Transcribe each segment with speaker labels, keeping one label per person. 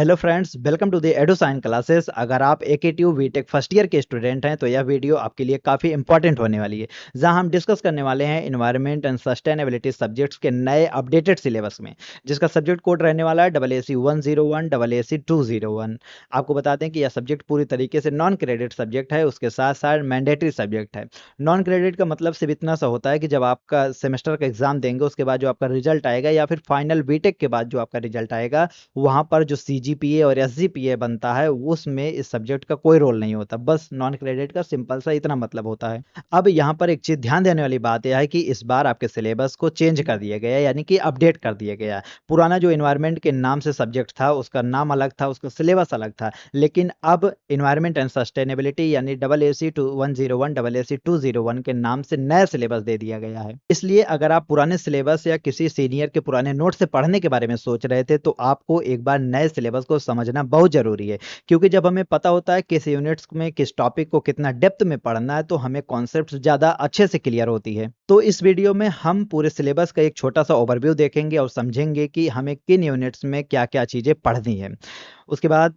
Speaker 1: Hello friends, welcome to the एडोसाइन classes. अगर आप एकेटीयू बीटेक फर्स्ट ईयर के स्टूडेंट हैं तो यह वीडियो आपके लिए काफ़ी इंपॉर्टेंट होने वाली है, जहां हम डिस्कस करने वाले हैं इन्वायरमेंट एंड सस्टेनेबिलिटी सब्जेक्ट्स के नए अपडेटेड सिलेबस में, जिसका सब्जेक्ट कोड रहने वाला है AAC 101 AAC 201। आपको बता दें कि यह सब्जेक्ट पूरी तरीके से नॉन क्रेडिट सब्जेक्ट है, उसके साथ साथ मैंडेटरी सब्जेक्ट है। नॉन क्रेडिट का मतलब सिर्फ इतना सा होता है कि जब आपका सेमेस्टर का एग्जाम देंगे उसके बाद जो आपका रिजल्ट आएगा या फिर फाइनल बीटेक के बाद जो आपका रिजल्ट आएगा, वहाँ पर जो सीजीपीए और एसजीपीए बनता है उसमें इस सब्जेक्ट का कोई रोल नहीं होता। बस नॉन क्रेडिट का सिंपल सा इतना मतलब होता है। अब यहाँ पर एक चीज ध्यान देने वाली बात यह है कि इस बार आपके सिलेबस को चेंज कर दिया गया है, यानी कि अपडेट कर दिया गया है। पुराना जो इन्वायरमेंट के नाम से सब्जेक्ट था उसका नाम अलग था, उसका सिलेबस अलग था, लेकिन अब इन्वायरमेंट एंड सस्टेनेबिलिटी यानी AAC 101 AAC 201 के नाम से नया सिलेबस दे दिया गया है। इसलिए अगर आप पुराने सिलेबस या किसी सीनियर के पुराने नोट से पढ़ने के बारे में सोच रहे थे तो आपको एक बार नए सिलेबस को समझना बहुत जरूरी है, क्योंकि जब हमें पता होता है किस यूनिट्स में किस टॉपिक को कितना डेप्थ में पढ़ना है तो हमें कॉन्सेप्ट्स ज्यादा अच्छे से क्लियर होती है। तो इस वीडियो में हम पूरे सिलेबस का एक छोटा सा ओवरव्यू देखेंगे और समझेंगे कि हमें किन यूनिट्स में क्या क्या चीजें पढ़नी है। उसके बाद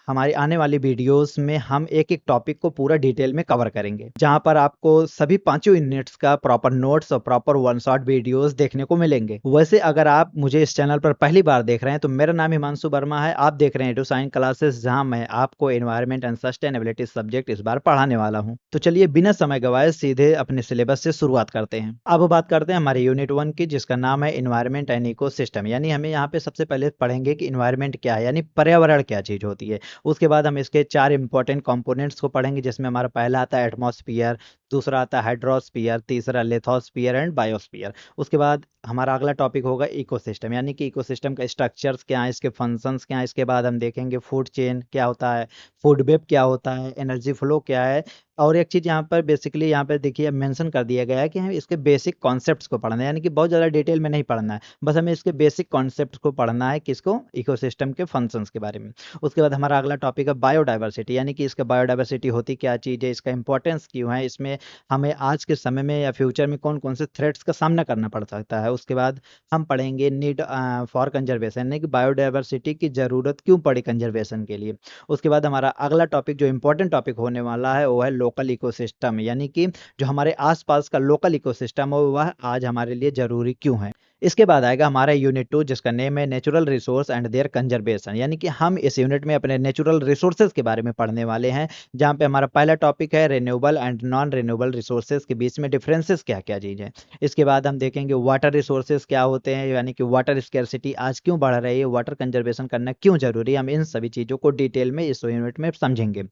Speaker 1: हमारी आने वाली वीडियोस में हम एक एक टॉपिक को पूरा डिटेल में कवर करेंगे, जहां पर आपको सभी पांचों यूनिट्स का प्रॉपर नोट्स और प्रॉपर वन शॉट वीडियोस देखने को मिलेंगे। वैसे अगर आप मुझे इस चैनल पर पहली बार देख रहे हैं तो मेरा नाम हिमांशु वर्मा है। आप देख रहे हैं एडोसाइन क्लासेस, जहां मैं आपको एनवायरमेंट एंड सस्टेनेबिलिटी सब्जेक्ट इस बार पढ़ाने वाला हूं। तो चलिए बिना समय गवाए सीधे अपने सिलेबस से शुरुआत करते हैं। अब बात करते हैं हमारे यूनिट 1 की, जिसका नाम है इन्वायरमेंट एंड इकोसिस्टम। यानी हमें यहाँ पे सबसे पहले पढ़ेंगे कि इन्वायरमेंट क्या है, यानी पर्यावरण क्या चीज होती है। उसके बाद हम इसके चार इंपॉर्टेंट कंपोनेंट्स को पढ़ेंगे, जिसमें हमारा पहला आता है एटमॉस्फियर, दूसरा आता है हाइड्रोस्फियर, तीसरा लिथोस्फियर एंड बायोस्फियर। उसके बाद हमारा अगला टॉपिक होगा इकोसिस्टम, यानी कि इकोसिस्टम का स्ट्रक्चर्स क्या है, इसके फंक्शंस क्या है। इसके बाद हम देखेंगे फूड चेन क्या होता है, फूड वेब क्या होता है, एनर्जी फ्लो क्या है। और एक चीज यहाँ पर बेसिकली यहाँ पर देखिए मेंशन कर दिया गया है कि हमें इसके बेसिक कॉन्सेप्ट्स को पढ़ना है, यानी कि बहुत ज़्यादा डिटेल में नहीं पढ़ना है, बस हमें इसके बेसिक कॉन्सेप्ट्स को पढ़ना है, किसको, इकोसिस्टम के फंक्शंस के बारे में। उसके बाद हमारा अगला टॉपिक है बायोडाइवर्सिटी, यानी कि इसका बायोडाइवर्सिटी होती क्या चीज़ है, इसका इंपॉर्टेंस क्यों है, इसमें हमें आज के समय में या फ्यूचर में कौन कौन से थ्रेट्स का सामना करना पड़ सकता है। उसके बाद हम पढ़ेंगे नीड फॉर कंजर्वेशन, यानी कि बायोडाइवर्सिटी की ज़रूरत क्यों पड़ी कंजर्वेशन के लिए। उसके बाद हमारा अगला टॉपिक जो इंपॉर्टेंट टॉपिक होने वाला है वो है लोकल इकोसिस्टम, यानी कि जो हमारे आसपास का लोकल इकोसिस्टम है वह आज हमारे लिए ज़रूरी क्यों है। इसके बाद आएगा हमारा यूनिट 2, जिसका नेम है natural resource and their conservation, यानी कि हम इस यूनिट में अपने नेचुरल रिसोर्सेज के बारे में पढ़ने वाले हैं, जहां पे हमारा पहला टॉपिक है renewable and non renewable resources के बीच में डिफरेंसेस क्या क्या चीज़ है। इसके बाद हम देखेंगे वाटर रिसोर्सेज क्या होते हैं, यानी कि वाटर स्कैर्सिटी आज क्यों बढ़ रही है, वाटर कंजर्वेशन करना क्यों जरूरी है। हम इन सभी चीज़ों को डिटेल में इस यूनिट में समझेंगे।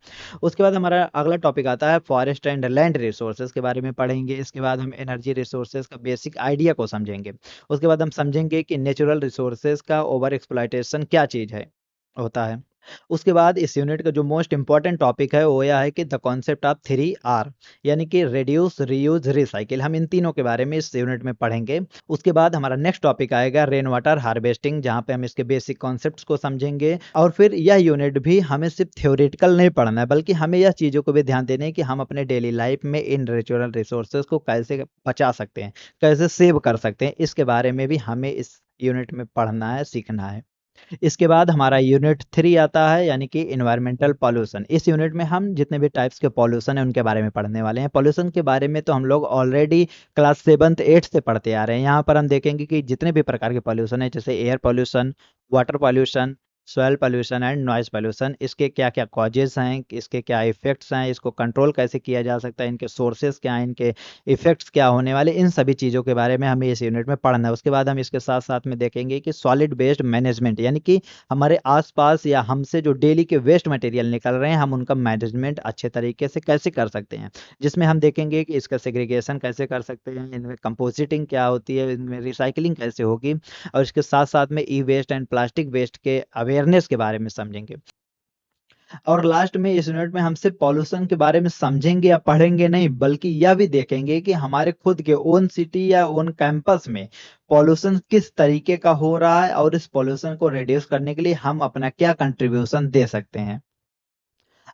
Speaker 1: उसके बाद हमारा अगला टॉपिक आता है फॉरेस्ट एंड लैंड रिसोर्सेज के बारे में पढ़ेंगे। इसके बाद हम एनर्जी रिसोर्सेज का बेसिक आइडिया को समझेंगे। उसके बाद हम समझेंगे कि नेचुरल रिसोर्सेज का ओवर एक्सप्लॉयटेशन क्या चीज़ है, होता है। उसके बाद इस यूनिट का जो मोस्ट इंपॉर्टेंट टॉपिक है वो यह है कि द कॉन्सेप्ट ऑफ 3R, यानी कि रिड्यूस, रीयूज, रिसाइकिल। हम इन तीनों के बारे में इस यूनिट में पढ़ेंगे। उसके बाद हमारा नेक्स्ट टॉपिक आएगा रेन वाटर हार्वेस्टिंग, जहाँ पे हम इसके बेसिक कॉन्सेप्ट्स को समझेंगे। और फिर यह यूनिट भी हमें सिर्फ थ्योरेटिकल नहीं पढ़ना है, बल्कि हमें यह चीज़ों को भी ध्यान देना है कि हम अपने डेली लाइफ में इन नेचुरल रिसोर्सेज को कैसे बचा सकते हैं, कैसे सेव कर सकते हैं। इसके बारे में भी हमें इस यूनिट में पढ़ना है, सीखना है। इसके बाद हमारा यूनिट 3 आता है, यानी कि इन्वायरमेंटल पॉल्यूशन। इस यूनिट में हम जितने भी टाइप्स के पॉल्यूशन है उनके बारे में पढ़ने वाले हैं। पॉल्यूशन के बारे में तो हम लोग ऑलरेडी क्लास 7th 8th से पढ़ते आ रहे हैं। यहाँ पर हम देखेंगे कि जितने भी प्रकार के पॉल्यूशन है, जैसे air pollution, water pollution, soil pollution and noise pollution, इसके क्या क्या कॉजेज हैं, इसके क्या इफेक्ट्स हैं, इसको कंट्रोल कैसे किया जा सकता है, इनके सोर्सेज क्या हैं, इनके इफेक्ट्स क्या होने वाले, इन सभी चीज़ों के बारे में हमें इस यूनिट में पढ़ना है। उसके बाद हम इसके साथ साथ में देखेंगे कि सॉलिड वेस्ट मैनेजमेंट, यानी कि हमारे आसपास या हमसे जो डेली के वेस्ट मटेरियल निकल रहे हैं हम उनका मैनेजमेंट अच्छे तरीके से कैसे कर सकते हैं, जिसमें हम देखेंगे कि इसका सेग्रीगेशन कैसे कर सकते हैं, इनमें कंपोजिटिंग क्या होती है, इनमें रिसाइकलिंग कैसे होगी, और इसके साथ साथ में ई वेस्ट एंड प्लास्टिक वेस्ट के अवेयरनेस के बारे में समझेंगे। और लास्ट में इस यूनिट में हम सिर्फ पॉल्यूशन के बारे में समझेंगे या पढ़ेंगे नहीं, बल्कि यह भी देखेंगे कि हमारे खुद के ओन सिटी या ओन कैंपस में पॉल्यूशन किस तरीके का हो रहा है और इस पॉल्यूशन को रिड्यूस करने के लिए हम अपना क्या कंट्रीब्यूशन दे सकते हैं।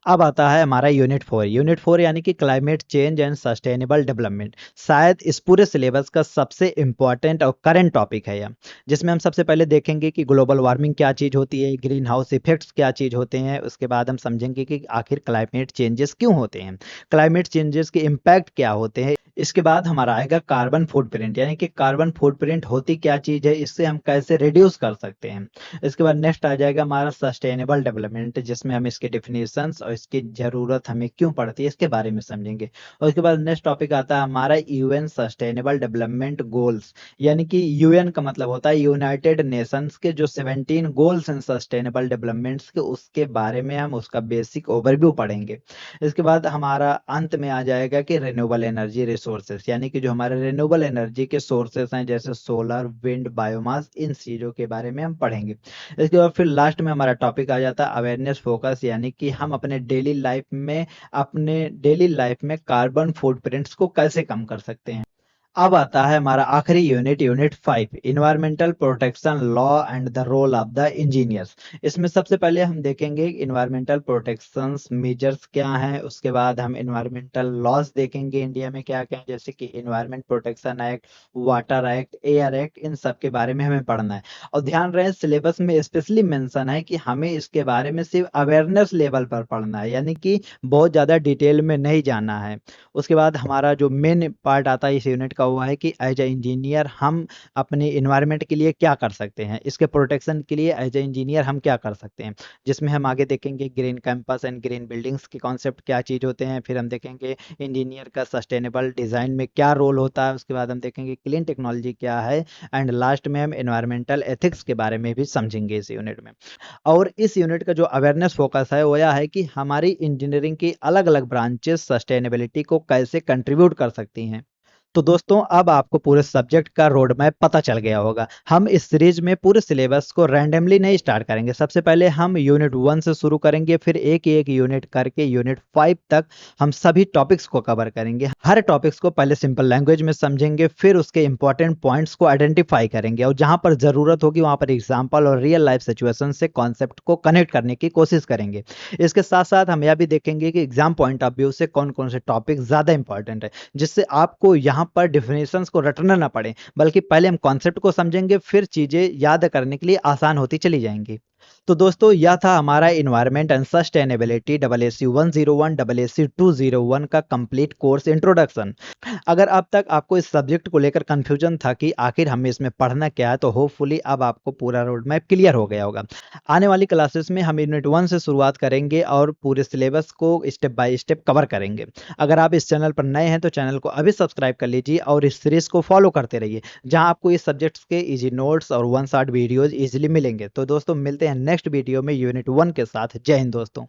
Speaker 1: अब आता है हमारा यूनिट 4 यानी कि climate change and sustainable development. शायद इस पूरे सिलेबस का सबसे इम्पॉर्टेंट और करंट टॉपिक है यह, जिसमें हम सबसे पहले देखेंगे कि ग्लोबल वार्मिंग क्या चीज़ होती है, ग्रीन हाउस इफेक्ट्स क्या चीज़ होते हैं, उसके बाद हम समझेंगे कि आखिर क्लाइमेट चेंजेस क्यों होते हैं, क्लाइमेट चेंजेस के इम्पैक्ट क्या होते हैं। इसके बाद हमारा आएगा कार्बन फुटप्रिंट, यानी कि कार्बन फुटप्रिंट होती क्या चीज़ है, इससे हम कैसे रिड्यूस कर सकते हैं। इसके बाद नेक्स्ट आ जाएगा हमारा सस्टेनेबल डेवलपमेंट, जिसमें हम इसके डिफिनेशंस और इसकी ज़रूरत हमें क्यों पड़ती है इसके बारे में समझेंगे। और उसके बाद नेक्स्ट टॉपिक आता है हमारा यूएन सस्टेनेबल डेवलपमेंट गोल्स, यानी कि यूएन का मतलब होता है यूनाइटेड नेशंस के जो 17 गोल्स हैं सस्टेनेबल डेवलपमेंट्स के, उसके बारे में हम उसका बेसिक ओवरव्यू पढ़ेंगे। इसके बाद हमारा अंत में आ जाएगा कि रिन्यूएबल एनर्जी रिसोर्सेस, यानी कि जो हमारे रिन्यूएबल एनर्जी के सोर्सेस हैं जैसे सोलर, विंड, बायोमास, इन चीज़ों के बारे में हम पढ़ेंगे। इसके बाद फिर लास्ट में हमारा टॉपिक आ जाता है अवेयरनेस फोकस, यानी कि हम अपने डेली लाइफ में कार्बन फुटप्रिंट्स को कैसे कम कर सकते हैं। अब आता है हमारा आखिरी unit 5, environmental protection law and the role of the engineers. इसमें सबसे पहले हम देखेंगे इन्वायरमेंटल प्रोटेक्शन मेजर्स क्या हैं, उसके बाद हम इन्वायरमेंटल लॉज देखेंगे इंडिया में क्या क्या है, जैसे कि environment protection act, water act, air act, इन सब के बारे में हमें पढ़ना है। और ध्यान रहे सिलेबस में स्पेशली मेंशन है कि हमें इसके बारे में सिर्फ अवेयरनेस लेवल पर पढ़ना है, यानी कि बहुत ज़्यादा डिटेल में नहीं जाना है। उसके बाद हमारा जो मेन पार्ट आता है इस यूनिट का हुआ है कि एज ए इंजीनियर हम अपने इन्वायरमेंट के लिए क्या कर सकते हैं, इसके प्रोटेक्शन के लिए एज ए इंजीनियर हम क्या कर सकते हैं, जिसमें हम आगे देखेंगे green campus and green buildings के कॉन्सेप्ट क्या चीज़ होते हैं, फिर हम देखेंगे इंजीनियर का सस्टेनेबल डिज़ाइन में क्या रोल होता है, उसके बाद हम देखेंगे क्लीन टेक्नोलॉजी क्या है, एंड लास्ट में हम इन्वायरमेंटल एथिक्स के बारे में भी समझेंगे इस यूनिट में। और इस यूनिट का जो अवेयरनेस फोकस है वो यह है कि हमारी इंजीनियरिंग की अलग अलग ब्रांचेस सस्टेनेबिलिटी को कैसे कंट्रीब्यूट कर सकती हैं। तो दोस्तों अब आपको पूरे सब्जेक्ट का रोड मैप पता चल गया होगा। हम इस सीरीज में पूरे सिलेबस को रैंडमली नहीं स्टार्ट करेंगे। सबसे पहले हम यूनिट 1 से शुरू करेंगे, फिर एक एक यूनिट करके यूनिट 5 तक हम सभी टॉपिक्स को कवर करेंगे। हर टॉपिक्स को पहले सिंपल लैंग्वेज में समझेंगे, फिर उसके इंपॉर्टेंट पॉइंट्स को आइडेंटिफाई करेंगे और जहां पर ज़रूरत होगी वहां पर एग्जाम्पल और रियल लाइफ सिचुएशन से कॉन्सेप्ट को कनेक्ट करने की कोशिश करेंगे। इसके साथ साथ हम यह भी देखेंगे कि एग्जाम पॉइंट ऑफ व्यू से कौन कौन से टॉपिक ज़्यादा इंपॉर्टेंट है, जिससे आपको यहाँ पर डिफिनेशंस को रटना ना पड़े, बल्कि पहले हम कॉन्सेप्ट को समझेंगे, फिर चीज़ें याद करने के लिए आसान होती चली जाएंगी। तो दोस्तों यह था हमारा environment and sustainability AAC 101 AAC 201 का कंप्लीट कोर्स इंट्रोडक्शन। अगर अब तक आपको इस सब्जेक्ट को लेकर कंफ्यूजन था कि आखिर हमें इसमें पढ़ना क्या है, तो होपफुली अब आपको पूरा रोड मैप क्लियर हो गया होगा। आने वाली क्लासेस में हम यूनिट 1 से शुरुआत करेंगे और पूरे सिलेबस को स्टेप बाय स्टेप कवर करेंगे। अगर आप इस चैनल पर नए हैं तो चैनल को अभी सब्सक्राइब कर लीजिए और इस सीरीज को फॉलो करते रहिए, जहां आपको इस सब्जेक्ट्स के इजी नोट्स और वन शॉट वीडियोज इजीली मिलेंगे। तो दोस्तों मिलते हैं नेक्स्ट वीडियो में यूनिट 1 के साथ। जय हिंद दोस्तों।